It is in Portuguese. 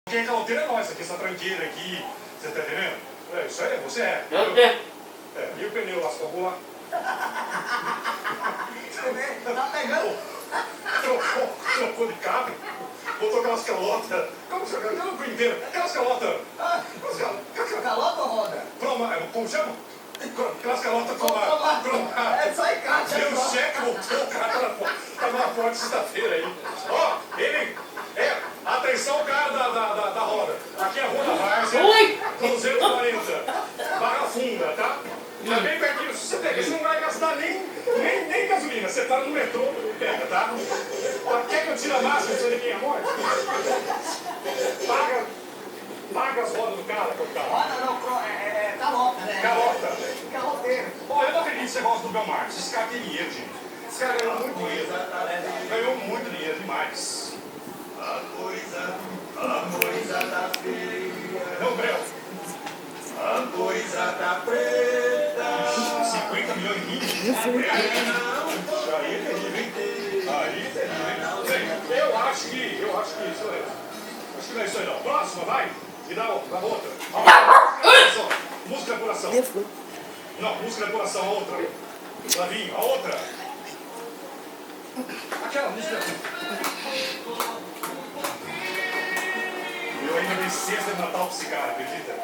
Quem é caloteiro é nós, aqui, essa tranqueira aqui. Você tá entendendo? É, isso aí, você é. E o pneu lá, ficou lá? Você vê? Tá pegando? Trocou de carro, botou aquelas calotas. Como você eu não entendo? Aquelas calotas. Calota ou roda? Como chama? Aquelas calotas cromadas. É só encaixe. Deu cheque, voltou, o cara tá na porta sexta-feira aí. Ó, ele. Atenção, cara da roda. Aqui é a Rua da Várzea. 240. Barra Funda, tá? Tá bem pertinho. Se você pegar, você não vai gastar nem gasolina. Você tá no metrô, pega, tá? Quer que eu tire a máscara? Você de quem é morte? Paga as rodas do cara, que é o carro. Roda não, calota, né? Calota. Caloteiro. Ó, eu não acredito que você gosta do Belmarx. Esse cara tem dinheiro, gente. Esse cara ganhou muito dinheiro. Ganhou muito dinheiro demais. A coisa tá feia. Não, Brel. A coisa tá preta. 50 milhões de litros. Aí é terrível, hein? Aí é terrível, hein? Eu acho que isso aí. Acho que não é isso aí, não. Próxima, vai. E dá outra. Música de apuração. Não, música de apuração, a outra. Flavinho, a outra. Aquela música. Eu ainda dei cesta de Natal pra esse cara, acredita?